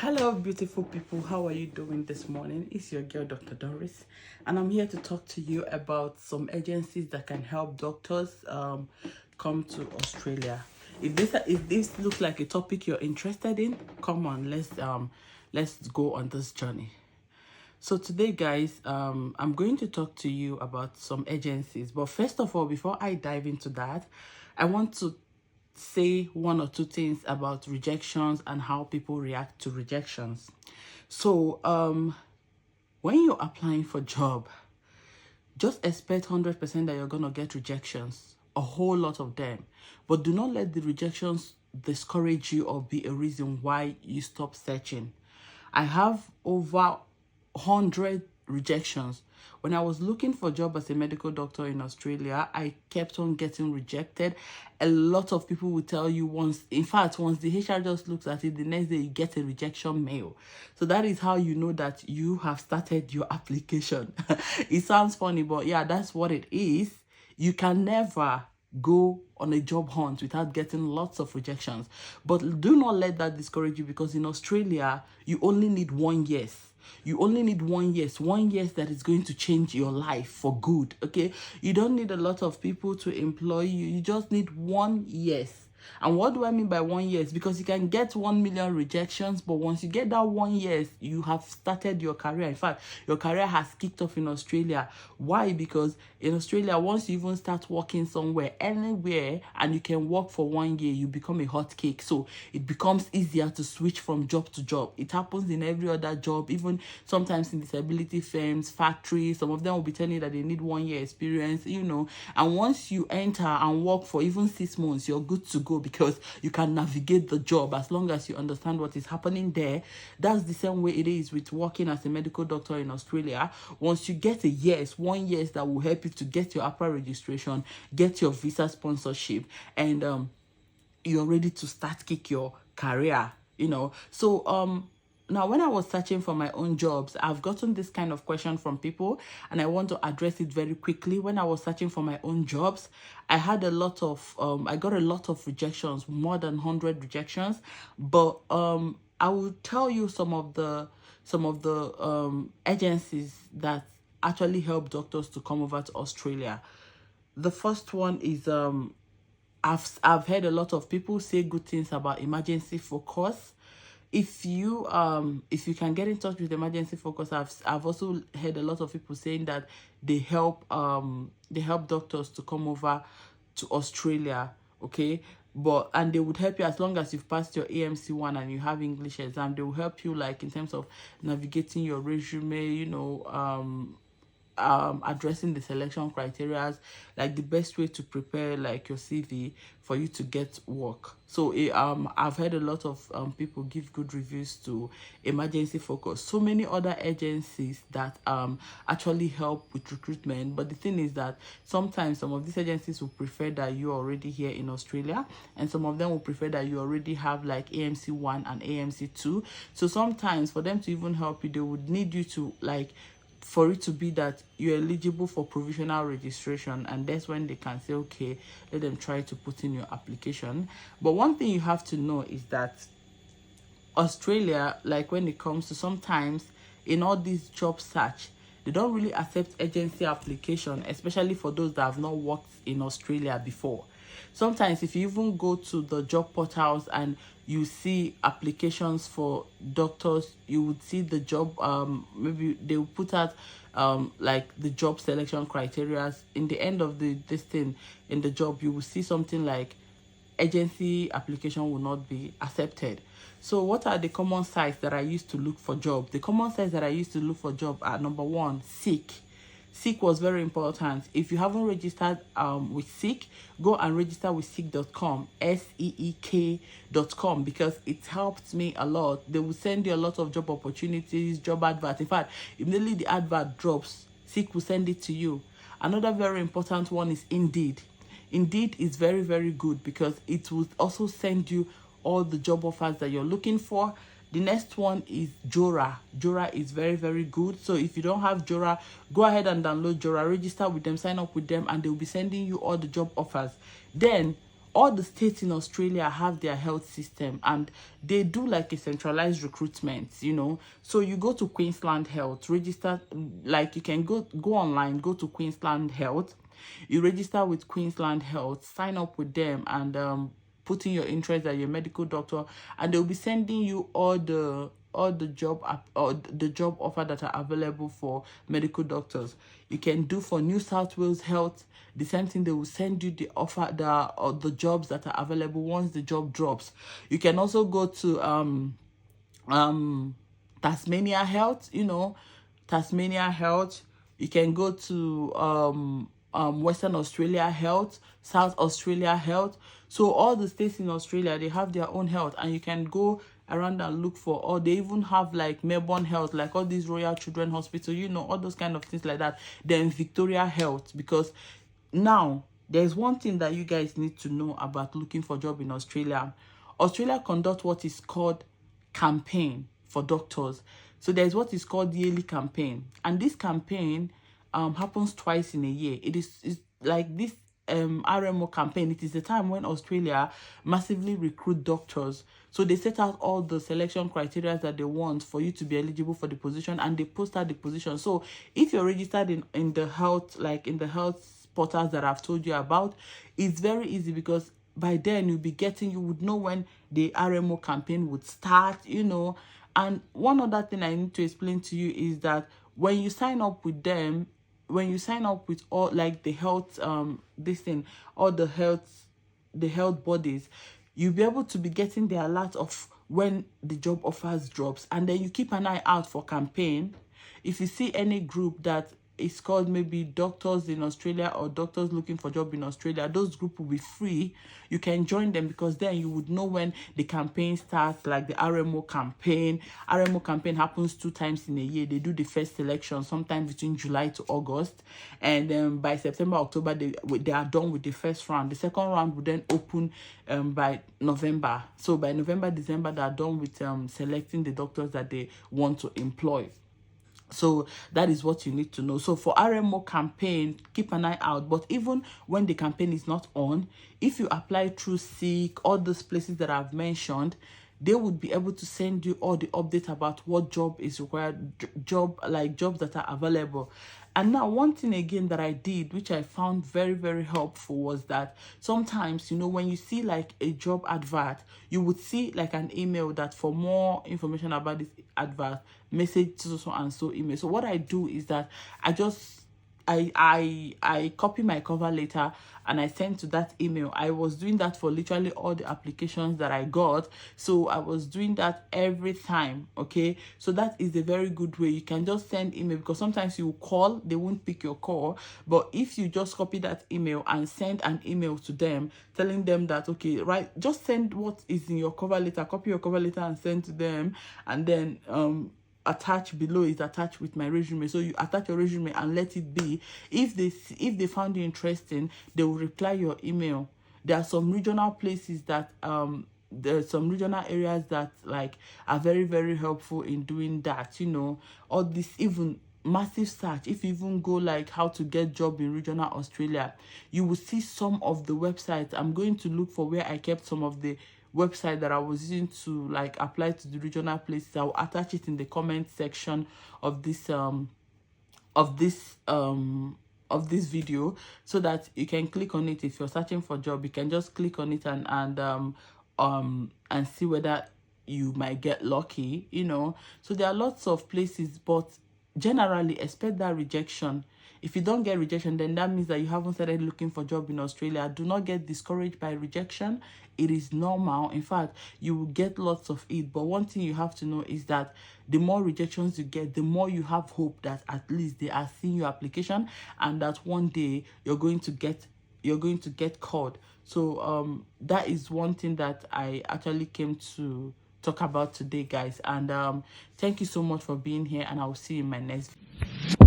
Hello, beautiful people. How are you doing this morning? It's your girl, Dr. Doris, and I'm here to talk to you about some agencies that can help doctors come to Australia. If this looks like a topic you're interested in, come on, let's go on this journey. So today, guys, I'm going to talk to you about some agencies. But first of all, before I dive into that, I want to say one or two things about rejections and how people react to rejections. So, when you're applying for job, just expect 100% that you're going to get rejections, a whole lot of them. But do not let the rejections discourage you or be a reason why you stop searching. I have over 100 rejections. When I was looking for a job as a medical doctor in Australia, I kept on getting rejected. A lot of people will tell you once the HR just looks at it, the next day you get a rejection mail. So that is how you know that you have started your application. It sounds funny, but yeah, that's what it is. You can never go on a job hunt without getting lots of rejections. But do not let that discourage you, because in Australia, you only need 1 yes. You only need 1 yes, 1 yes that is going to change your life for good, okay? You don't need a lot of people to employ you. You just need 1 yes. And what do I mean by 1 yes? Because you can get 1 million rejections, but once you get that 1 yes, you have started your career. In fact, your career has kicked off in Australia. Why? Because in Australia, once you even start working somewhere, anywhere, and you can work for 1 year, you become a hot cake. So it becomes easier to switch from job to job. It happens in every other job, even sometimes in disability firms, factories. Some of them will be telling you that they need 1 year experience, And once you enter and work for even 6 months, you're good to go, because you can navigate the job as long as you understand what is happening there. That's the same way it is with working as a medical doctor in Australia. Once you get a yes, 1 yes that will help you to get your APRA registration, get your visa sponsorship, and you're ready to start kick your career. So now, when I was searching for my own jobs, I've gotten this kind of question from people, and I want to address it very quickly. When I was searching for my own jobs, I got a lot of rejections, more than 100 rejections. But I will tell you some of the agencies that actually help doctors to come over to Australia. The first one is I've heard a lot of people say good things about Emergency Focus. If you can get in touch with Emergency Focus, I've also heard a lot of people saying that they help doctors to come over to Australia, okay? And they would help you as long as you've passed your AMC1 and you have English exam. They will help you, like, in terms of navigating your resume, addressing the selection criteria, like the best way to prepare like your CV for you to get work. So I've heard a lot of people give good reviews to Emergency Focus. So many other agencies that actually help with recruitment. But the thing is that sometimes some of these agencies will prefer that you're already here in Australia, and some of them will prefer that you already have like AMC1 and AMC2. So sometimes for them to even help you, they would need you to, like, for it to be that you're eligible for provisional registration, and that's when they can say, okay, let them try to put in your application. But one thing you have to know is that Australia, like, when it comes to, sometimes in all these job search, they don't really accept agency application, especially for those that have not worked in Australia before. Sometimes if you even go to the job portals and you see applications for doctors, you would see the job, maybe they will put out like the job selection criteria. In the end of this thing, in the job, you will see something like agency application will not be accepted. So what are the common sites that I used to look for job? The common sites that I used to look for job are: number one, Seek. Seek was very important. If you haven't registered with Seek, go and register with seek.com, seek.com, because it helped me a lot. They will send you a lot of job opportunities, job adverts. In fact, immediately the advert drops, Seek will send it to you. Another very important one is Indeed. Indeed is very, very good, because it will also send you all the job offers that you're looking for. The next one is Jora. Jora is very, very good. So if you don't have Jora, go ahead and download Jora, register with them, sign up with them, and they'll be sending you all the job offers. Then all the states in Australia have their health system, and they do like a centralized recruitment, you know. So you go to Queensland Health, register, like you can go online, go to Queensland Health, you register with Queensland Health, sign up with them, and put in your interest as your medical doctor, and they'll be sending you all the job offer that are available for medical doctors. You can do for New South Wales Health the same thing. They will send you the offer, the jobs that are available once the job drops. You can also go to Tasmania Health, you know, Tasmania Health. You can go to Western Australia Health, South Australia Health. So all the states in Australia, they have their own health, and you can go around and look for, or they even have like Melbourne Health, like all these Royal Children Hospital, you know, all those kind of things like that. Then Victoria Health, because now there's one thing that you guys need to know about looking for a job in Australia. Australia conduct what is called campaign for doctors. So there's what is called yearly campaign, and this campaign happens twice in a year. It's like this RMO campaign. It is the time when Australia massively recruit doctors. So they set out all the selection criteria that they want for you to be eligible for the position, and they post out the position. So if you're registered in the health, like in the health portals that I've told you about, it's very easy, because by then you would know when the RMO campaign would start, you know. And one other thing I need to explain to you is that when you sign up with them, when you sign up with all like the health all the health bodies, you'll be able to be getting the alert of when the job offers drops, and then you keep an eye out for campaign. If you see any group that is called maybe Doctors in Australia or Doctors Looking for Job in Australia, those group will be free. You can join them, because then you would know when the campaign starts, like the RMO campaign. RMO campaign happens 2 times in a year. They do the first selection sometime between July to August, and then by September, October, they are done with the first round. The second round will then open by November. So by November, December, they are done with selecting the doctors that they want to employ. So that is what you need to know. So for RMO campaign, keep an eye out. But even when the campaign is not on, if you apply through Seek, all those places that I've mentioned, they would be able to send you all the updates about what job is required, jobs that are available. And now one thing again that I did, which I found very, very helpful, was that sometimes, you know, when you see like a job advert, you would see like an email that for more information about this advert, message so and so email. So what I do is that I copy my cover letter and I send to that email. I was doing that for literally all the applications that I got. So I was doing that every time, okay? So that is a very good way. You can just send email, because sometimes you call, they won't pick your call. But if you just copy that email and send an email to them, telling them that, okay, right, just send what is in your cover letter, copy your cover letter and send to them, and then attach below is attached with my resume. So you attach your resume and let it be. If they found you interesting, they will reply your email. There are some regional places that there's some regional areas that like are very, very helpful in doing that, you know. All this, even massive search, if you even go like how to get job in regional Australia, you will see some of the websites. I'm going to look for where I kept some of the website that I was using to like apply to the regional places. I'll attach it in the comment section of this video, so that you can click on it. If you're searching for job, you can just click on it and see whether you might get lucky, you know. So there are lots of places, but generally expect that rejection. If you don't get rejection, then that means that you haven't started looking for job in Australia. Do not get discouraged by rejection. It is normal. In fact, you will get lots of it. But one thing you have to know is that the more rejections you get, the more you have hope that at least they are seeing your application, and that one day you're going to get called. So that is one thing that I actually came to talk about today, guys. And thank you so much for being here, and I will see you in my next video.